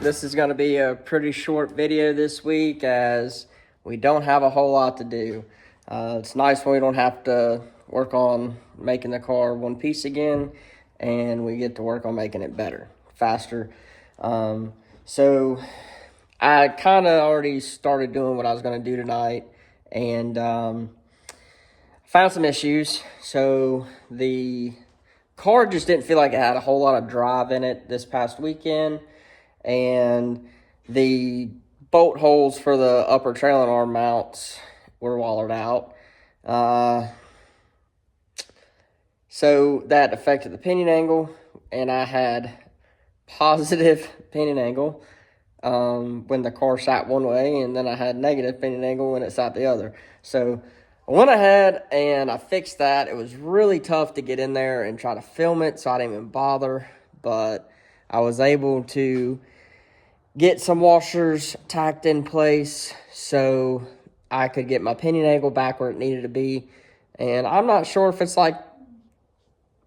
this is going to be a pretty short video this week as we don't have a whole lot to do. It's nice when we don't have to work on making the car one piece again, and we get to work on making it better, faster. So I kind of already started doing what I was going to do tonight, and found some issues. So the car just didn't feel like it had a whole lot of drive in it this past weekend, and the bolt holes for the upper trailing arm mounts were wallered out. So that affected the pinion angle, and I had positive pinion angle when the car sat one way, and then I had negative pinion angle when it sat the other. So I went ahead and I fixed that. It was really tough to get in there and try to film it, so I didn't even bother. But I was able to get some washers tacked in place so I could get my pinion angle back where it needed to be. And I'm not sure if it's like,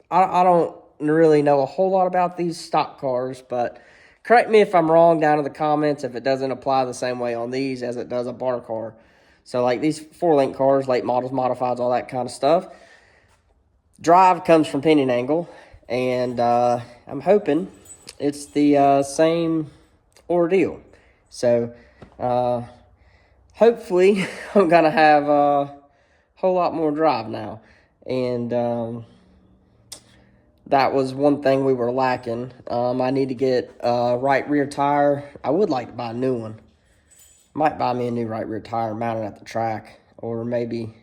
I don't really know a whole lot about these stock cars, but correct me if I'm wrong down in the comments if it doesn't apply the same way on these as it does a bar car. So like these 4-link cars, late models, modifieds, all that kind of stuff, drive comes from pinion angle, and I'm hoping it's the same ordeal. So hopefully I'm gonna have a whole lot more drive now, and that was one thing we were lacking. I need to get a right rear tire. I would like to buy a new one. Might buy me a new right rear tire mounted at the track, or maybe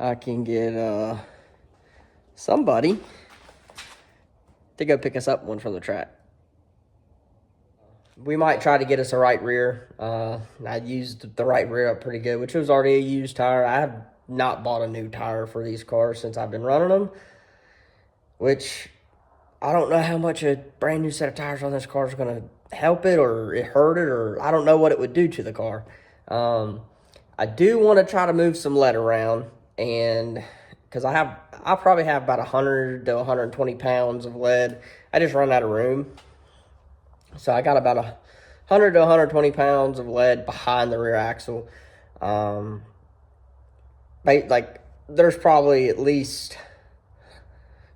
I can get somebody to go pick us up one from the track. We might try to get us a right rear. I used the right rear up pretty good, which was already a used tire. I have not bought a new tire for these cars since I've been running them, which I don't know how much a brand new set of tires on this car is going to help it or it hurt it, or I don't know what it would do to the car. I do want to try to move some lead around, and because I probably have about 100 to 120 pounds of lead. I just run out of room. So I got about 100 to 120 pounds of lead behind the rear axle. Like there's probably at least,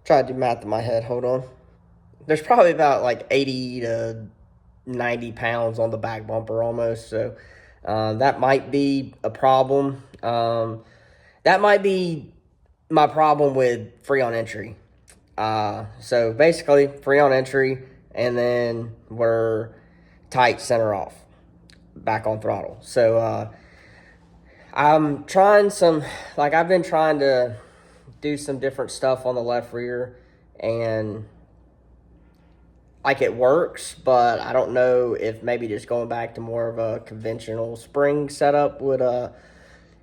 try to do math in my head, hold on. There's probably about like 80 to 90 pounds on the back bumper almost. So that might be a problem. That might be my problem with free on entry. So basically free on entry, and then we're tight center off, back on throttle. So I'm trying I've been trying to do some different stuff on the left rear, and like it works, but I don't know if maybe just going back to more of a conventional spring setup would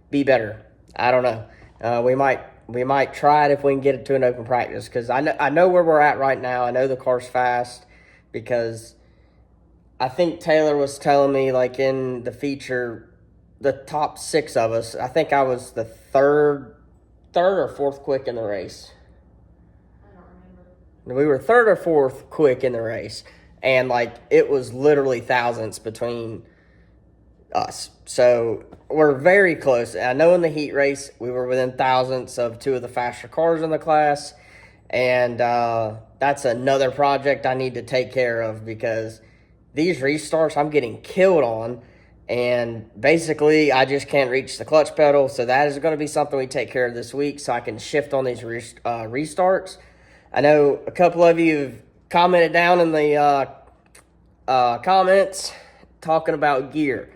be better. I don't know. We might try it if we can get it to an open practice, because I know where we're at right now. I know the car's fast, because I think Taylor was telling me, like in the feature, the top 6 of us, I think I was the third or fourth quick in the race. I don't remember. We were third or fourth quick in the race, and like it was literally thousandths between us. So we're very close. I know in the heat race we were within thousandths of 2 of the faster cars in the class, and that's another project I need to take care of, because these restarts I'm getting killed on, and basically I just can't reach the clutch pedal. So that is going to be something we take care of this week, so I can shift on these restarts. I know a couple of you have commented down in the comments talking about gear.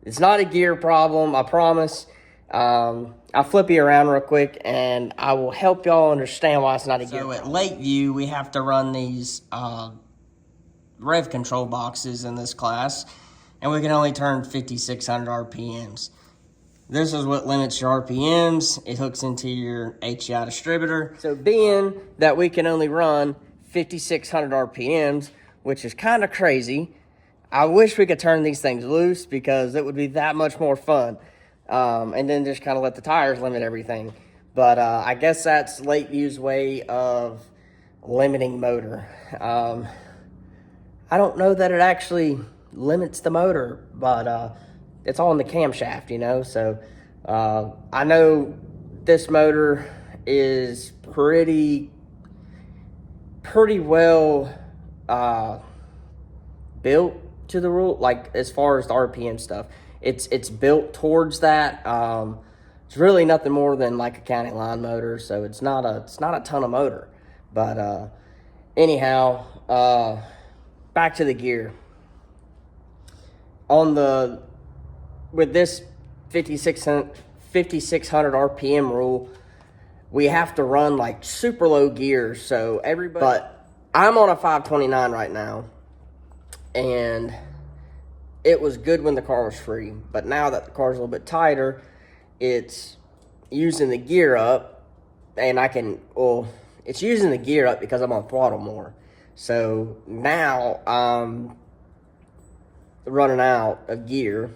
It's not a gear problem, I promise. I'll flip you around real quick, and I will help y'all understand why it's not a gear problem. So at Lakeview, we have to run these rev control boxes in this class, and we can only turn 5,600 RPMs. This is what limits your RPMs. It hooks into your HEI distributor. So being that we can only run 5,600 RPMs, which is kind of crazy, I wish we could turn these things loose, because it would be that much more fun. And then just kind of let the tires limit everything. But I guess that's Lakeview's way of limiting motor. I don't know that it actually limits the motor, but it's all in the camshaft, you know. So I know this motor is pretty well built to the rule, like as far as the RPM stuff. It's built towards that. It's really nothing more than like a county line motor, so it's not a ton of motor. But anyhow, back to the gear. With this 5600 RPM rule, we have to run like super low gears. So everybody, but I'm on a 529 right now, and it was good when the car was free. But now that the car's a little bit tighter, it's using the gear up, and it's using the gear up because I'm on throttle more. So now I'm running out of gear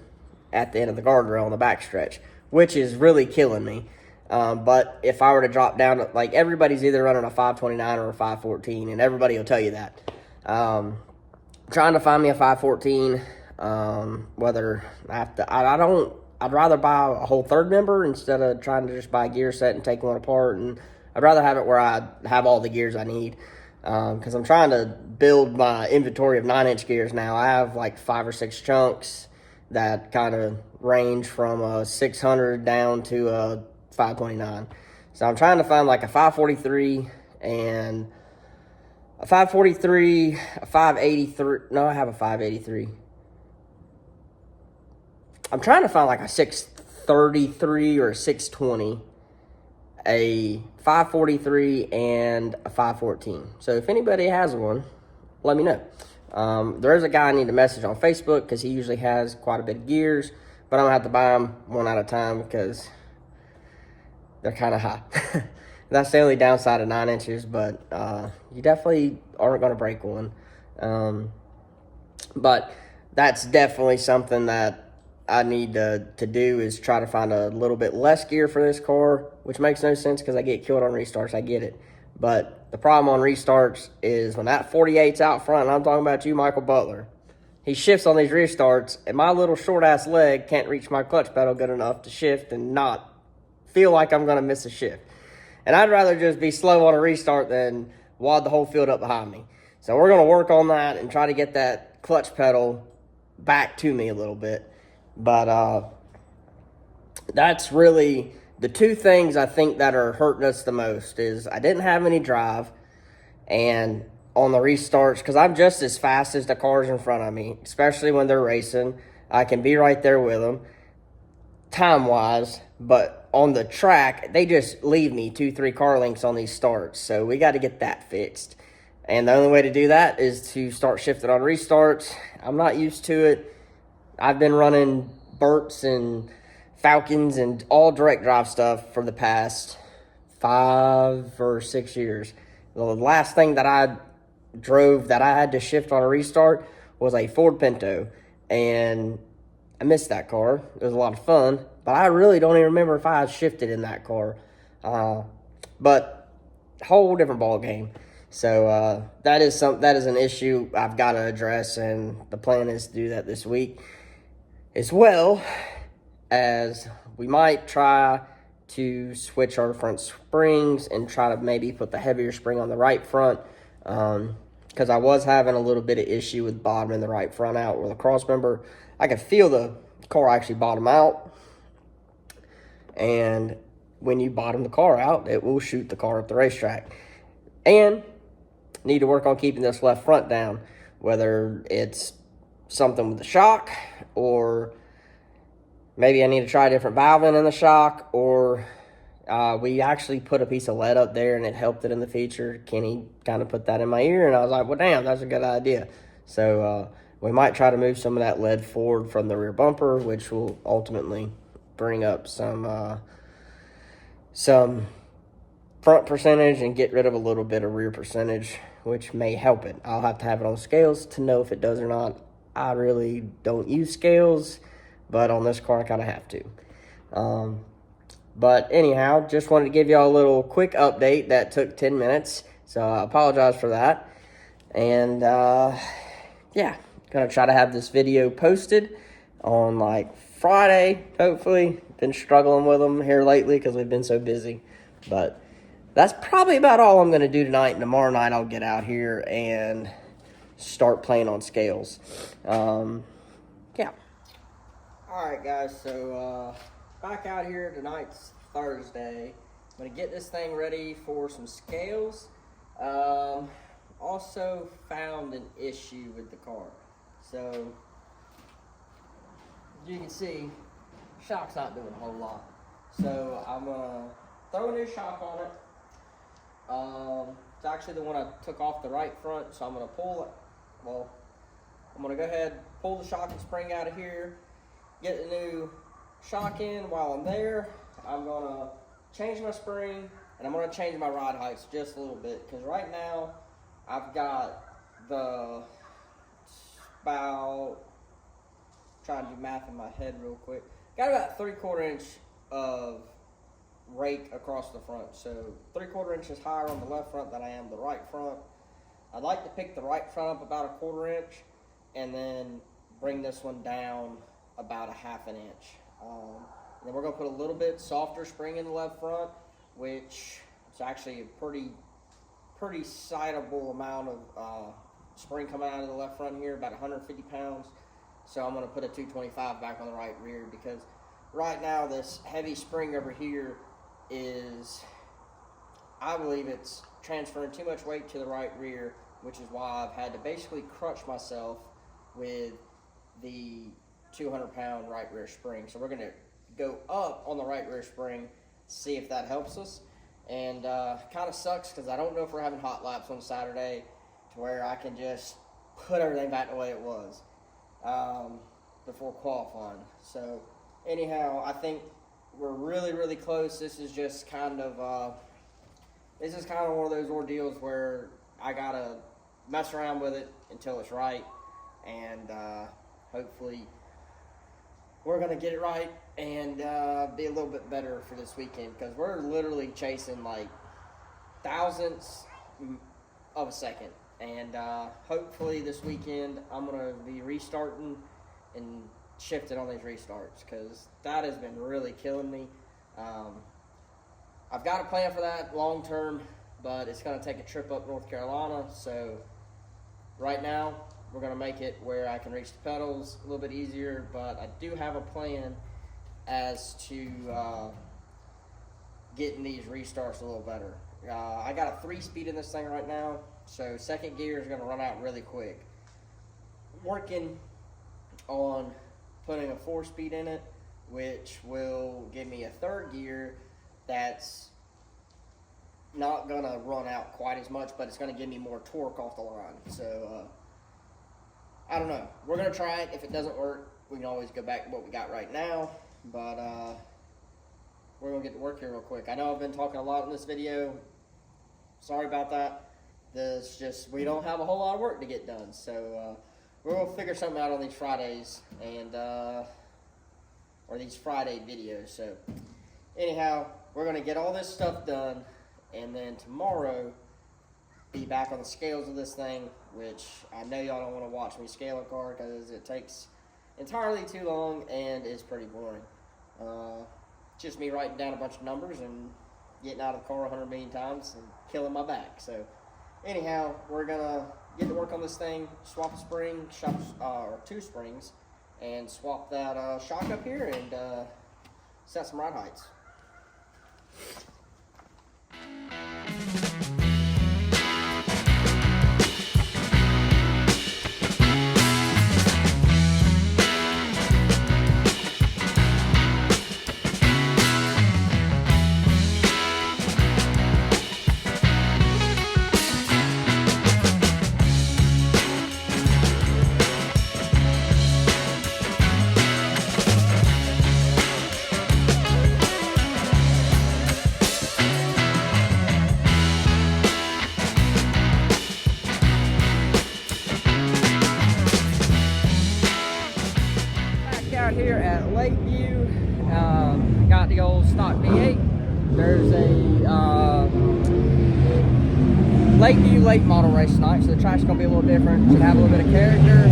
at the end of the guardrail on the backstretch, which is really killing me. But if I were to drop down to, like, everybody's either running a 529 or a 514, and everybody will tell you that. Trying to find me a 514, whether I have to, I'd rather buy a whole third member instead of trying to just buy a gear set and take one apart. And I'd rather have it where I have all the gears I need. Because I'm trying to build my inventory of 9-inch gears now. I have like 5 or 6 chunks that kind of range from a 600 down to a 529. So I'm trying to find like a 543 and a 543, a 583. No, I have a 583. I'm trying to find like a 633 or a 620, a 543, and a 514. So if anybody has one, let me know. There is a guy I need to message on Facebook because he usually has quite a bit of gears, but I'm going to have to buy them one at a time because they're kind of high. That's the only downside of 9 inches, but you definitely aren't going to break one. But that's definitely something that I need to do, is try to find a little bit less gear for this car, which makes no sense because I get killed on restarts. I get it. But the problem on restarts is when that 48's out front, and I'm talking about you, Michael Butler, he shifts on these restarts, and my little short-ass leg can't reach my clutch pedal good enough to shift and not feel like I'm going to miss a shift. And I'd rather just be slow on a restart than wad the whole field up behind me. So we're going to work on that and try to get that clutch pedal back to me a little bit. But that's really the two things I think that are hurting us the most. Is I didn't have any drive, and on the restarts, because I'm just as fast as the cars in front of me, especially when they're racing. I can be right there with them time-wise, but on the track, they just leave me 2-3 car lengths on these starts. So we got to get that fixed. And the only way to do that is to start shifting on restarts. I'm not used to it. I've been running Burts and Falcons and all direct drive stuff for the past 5 or 6 years. The last thing that I drove that I had to shift on a restart was a Ford Pinto, and I missed that car. It was a lot of fun, but I really don't even remember if I had shifted in that car. But whole different ball game. So that is an issue I've got to address, and the plan is to do that this week, as well as we might try to switch our front springs and try to maybe put the heavier spring on the right front, because I was having a little bit of issue with bottoming the right front out with a cross member. I could feel the car actually bottom out, and when you bottom the car out, it will shoot the car up the racetrack. And need to work on keeping this left front down, whether it's something with the shock, or maybe I need to try a different valving in the shock, or we actually put a piece of lead up there and it helped it in the feature. Kenny kind of put that in my ear, and I was like, well, damn, that's a good idea. So we might try to move some of that lead forward from the rear bumper, which will ultimately bring up some front percentage and get rid of a little bit of rear percentage, which may help it. I'll have to have it on scales to know if it does or not. I really don't use scales, but on this car I kind of have to. But anyhow, just wanted to give y'all a little quick update that took 10 minutes, so I apologize for that. And yeah, gonna try to have this video posted on like Friday, hopefully. Been struggling with them here lately because we've been so busy. But that's probably about all I'm gonna do tonight. And tomorrow night I'll get out here and start playing on scales. Yeah. Alright guys, so back out here. Tonight's Thursday. I'm gonna get this thing ready for some scales. Also found an issue with the car. So as you can see, shock's not doing a whole lot. So I'm gonna throw a new shock on it. It's actually the one I took off the right front, so I'm gonna pull it. Well, I'm gonna go ahead, pull the shock and spring out of here, get the new shock in. While I'm there, I'm gonna change my spring and I'm gonna change my ride heights just a little bit, because right now I've got about, trying to do math in my head real quick, got about 3/4 inch of rake across the front. So 3/4 inches higher on the left front than I am the right front. I'd like to pick the right front up about 1/4 inch and then bring this one down about 1/2 inch. Then we're gonna put a little bit softer spring in the left front, which is actually a pretty sizable amount of spring coming out of the left front here, about 150 pounds. So I'm gonna put a 225 back on the right rear, because right now this heavy spring over here is, I believe it's transferring too much weight to the right rear, which is why I've had to basically crutch myself with the 200-pound right rear spring. So we're gonna go up on the right rear spring, see if that helps us. And kind of sucks because I don't know if we're having hot laps on Saturday to where I can just put everything back the way it was before qualifying. So anyhow, I think we're really close. This is just kind of one of those ordeals where I gotta mess around with it until it's right, and hopefully we're gonna get it right and be a little bit better for this weekend, because we're literally chasing like thousandths of a second. And hopefully this weekend I'm gonna be restarting and shifting on these restarts, because that has been really killing me. I've got a plan for that long term, but it's gonna take a trip up North Carolina. So right now we're gonna make it where I can reach the pedals a little bit easier, but I do have a plan as to getting these restarts a little better. I got a 3-speed in this thing right now, so second gear is gonna run out really quick. I'm working on putting a 4-speed in it, which will give me a third gear that's not gonna run out quite as much, but it's gonna give me more torque off the line. So I don't know. We're gonna try it. If it doesn't work, we can always go back to what we got right now. But we're gonna get to work here real quick. I know I've been talking a lot in this video. Sorry about that. We don't have a whole lot of work to get done. So we're gonna figure something out on these Fridays and or these Friday videos. So anyhow, we're gonna get all this stuff done, and then tomorrow be back on the scales of this thing, which I know y'all don't want to watch me scale a car because it takes entirely too long and is pretty boring. Just me writing down a bunch of numbers and getting out of the car 100 million times and killing my back. So anyhow, we're gonna get to work on this thing, swap a spring, or 2 springs, and swap that shock up here and set some ride heights. Out here at Lakeview, got the old stock V8. There's a Lakeview late model race tonight, so the track's gonna be a little different. Should have a little bit of character.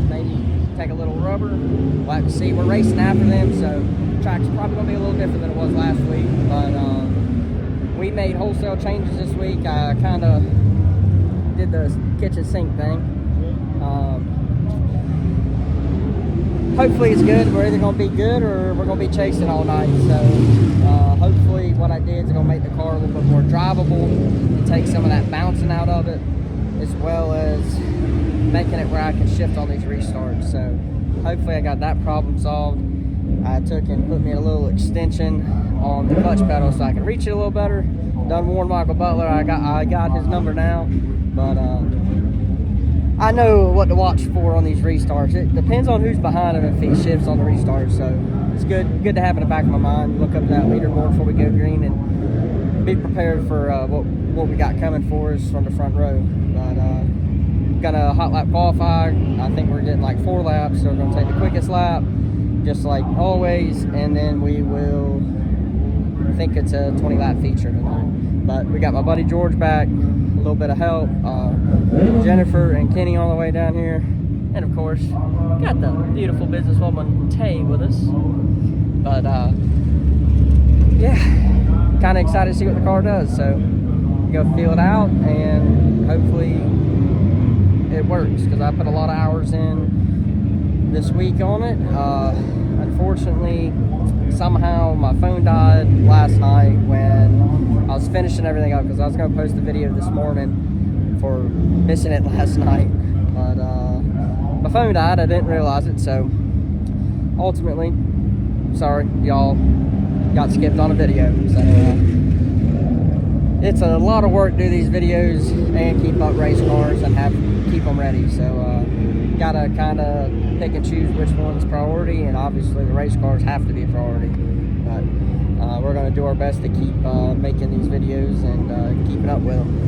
Maybe take a little rubber. We'll have to see. We're racing after them, so the track's probably gonna be a little different than it was last week. But we made wholesale changes this week. I kind of did the kitchen sink thing. Hopefully it's good. We're either gonna be good or we're gonna be chasing all night. So hopefully what I did is gonna make the car a little bit more drivable and take some of that bouncing out of it, as well as making it where I can shift on these restarts. So hopefully I got that problem solved. I took and put me a little extension on the clutch pedal so I can reach it a little better. Done warned Michael Butler. I got his number now, but I know what to watch for on these restarts. It depends on who's behind him if he shifts on the restart. So it's good to have in the back of my mind. Look up at that leaderboard before we go green and be prepared for what we got coming for us from the front row. But gonna hot lap qualify. I think we're getting like 4 laps, so we're gonna take the quickest lap, just like always, and then we will. I think it's a 20 lap feature tonight. But we got my buddy George back, a little bit of help, Jennifer and Kenny on the way down here, and of course got the beautiful businesswoman Tay with us. But yeah, kind of excited to see what the car does, so go feel it out and hopefully it works, because I put a lot of hours in this week on it. Unfortunately, somehow my phone died last night when I was finishing everything up, because I was going to post the video this morning for missing it last night, but my phone died. I didn't realize it, so ultimately, sorry, y'all got skipped on a video. So it's a lot of work to do these videos and keep up race cars and keep them ready. So gotta kind of pick and choose which one's priority, and obviously the race cars have to be a priority. But we're gonna do our best to keep making these videos and keeping up with them.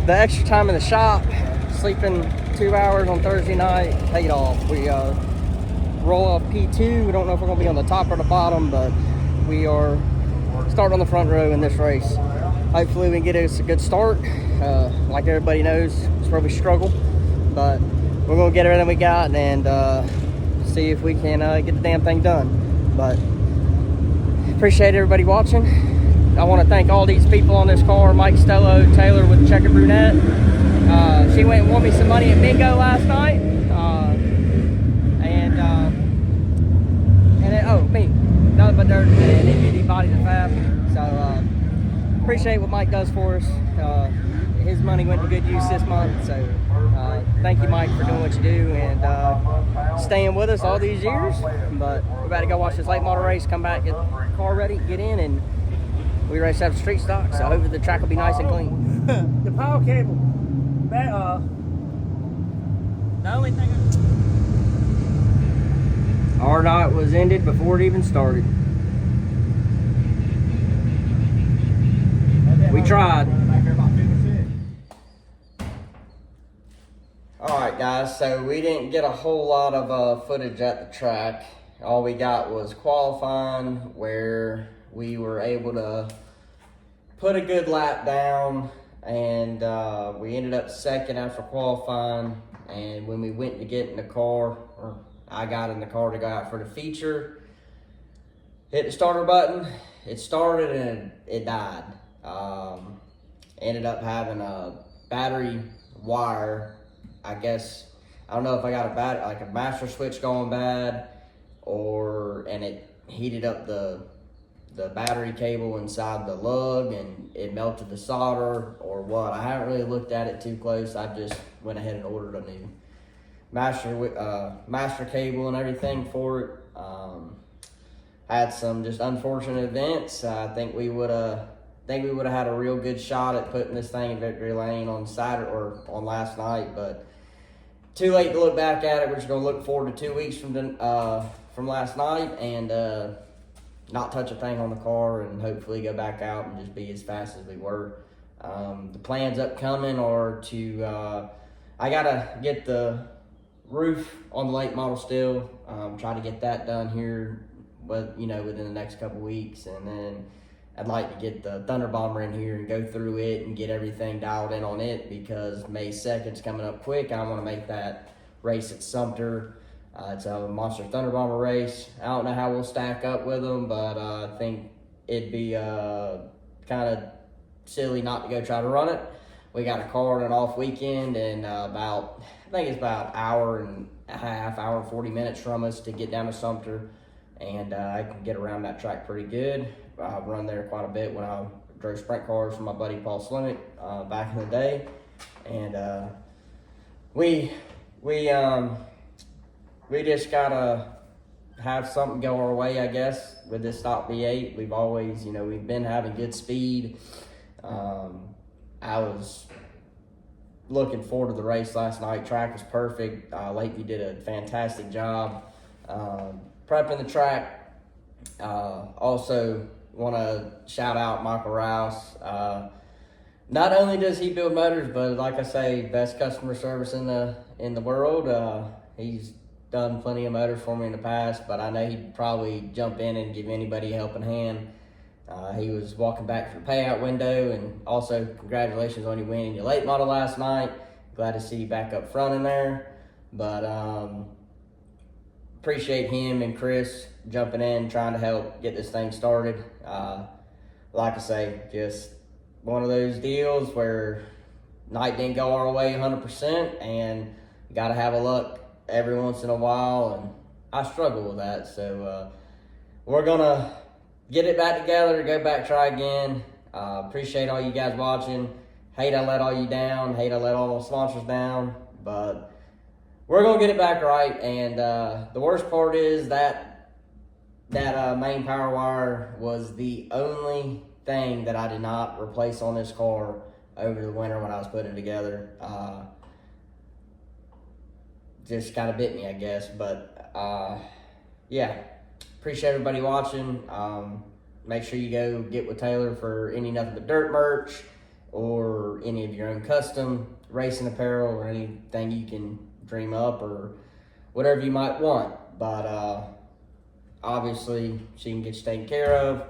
the extra time in the shop, sleeping 2 hours on Thursday night, paid off. We roll off P2. We don't know if we're going to be on the top or the bottom, but we are starting on the front row in this race. Hopefully we can get us a good start. Like everybody knows, it's where we struggle, but we're going to get everything we got and see if we can get the damn thing done. But appreciate everybody watching. I want to thank all these people on this car. Mike Stello, Taylor with Checker Brunette. She went and won me some money at bingo last night. Me. Nothing but dirt and NBD body the fab. So appreciate what Mike does for us. His money went to good use this month. So thank you, Mike, for doing what you do and staying with us all these years. But we're about to go watch this late model race, come back, get the car ready, get in, and we race after street stock. So hopefully the track will be nice and clean. The power cable. The only thing. Our night was ended before it even started. We tried. Alright guys, so we didn't get a whole lot of footage at the track. All we got was qualifying, where we were able to put a good lap down, and we ended up second after qualifying. And when we went to get in the car, or I got in the car to go out for the feature, hit the starter button, it started and it died. Ended up having a battery wire, I guess, I don't know if I got a master switch going bad, and it heated up the battery cable inside the lug and it melted the solder or what. I haven't really looked at it too close. I just went ahead and ordered a new master cable and everything for it. Had some just unfortunate events. I think we would have had a real good shot at putting this thing in victory lane on Saturday or on last night, but too late to look back at it. We're just gonna look forward to 2 weeks from last night and not touch a thing on the car and hopefully go back out and just be as fast as we were. The plans upcoming are to I gotta get the roof on the late model still. Try to get that done here, but within the next couple weeks, and then I'd like to get the Thunder Bomber in here and go through it and get everything dialed in on it, because May 2nd's coming up quick. I want to make that race at Sumter. It's a Monster Thunder Bomber race. I don't know how we'll stack up with them, but I think it'd be kind of silly not to go try to run it. We got a car on an off weekend, and I think it's about hour and 40 minutes from us to get down to Sumter, and I can get around that track pretty good. I've run there quite a bit when I drove sprint cars for my buddy Paul Slimick back in the day, and we just gotta have something go our way, I guess, with this stock V8. We've always, we've been having good speed. I was looking forward to the race last night. Track was perfect. Lakeview did a fantastic job prepping the track. Also want to shout out Michael Rouse. Not only does he build motors, but like I say, best customer service in the world. He's done plenty of motors for me in the past, but I know he'd probably jump in and give anybody a helping hand. He was walking back from the payout window, and also congratulations on you winning your late model last night. Glad to see you back up front in there. But appreciate him and Chris jumping in, trying to help get this thing started. Like I say, just one of those deals where night didn't go our way 100%, and you got to have a luck every once in a while, and I struggle with that. So we're gonna get it back together, go back, try again. Appreciate all you guys watching. Hate I let all you down, hate I let all the sponsors down, but we're gonna get it back right. And the worst part is that main power wire was the only thing that I did not replace on this car over the winter when I was putting it together. Just kind of bit me, I guess. But yeah, appreciate everybody watching. Make sure you go get with Taylor for any Nothing But Dirt merch. or any of your own custom racing apparel or anything you can dream up or whatever you might want. But obviously she can get you taken care of.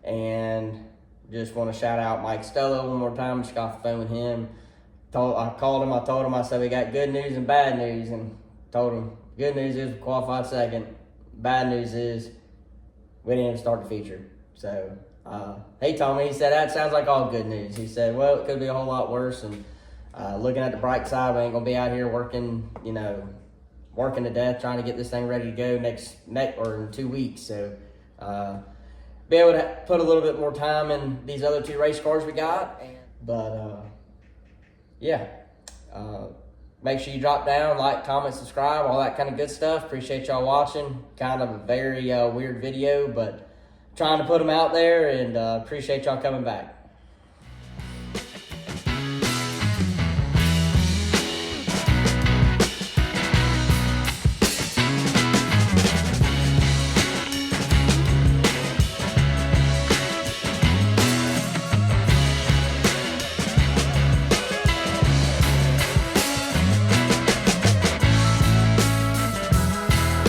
And just want to shout out Mike Stella one more time. Just got off the phone with him. I called him, I told him, I said we got good news and bad news, and told him good news is we qualified second. Bad news is we didn't even start the feature. So he told me, he said, that sounds like all good news. He said, well, it could be a whole lot worse, and looking at the bright side, we ain't gonna be out here working, working to death trying to get this thing ready to go next or in 2 weeks. So be able to put a little bit more time in these other 2 race cars we got. But yeah, make sure you drop down, like, comment, subscribe, all that kind of good stuff. Appreciate y'all watching. Kind of a very weird video, but trying to put them out there, and appreciate y'all coming back.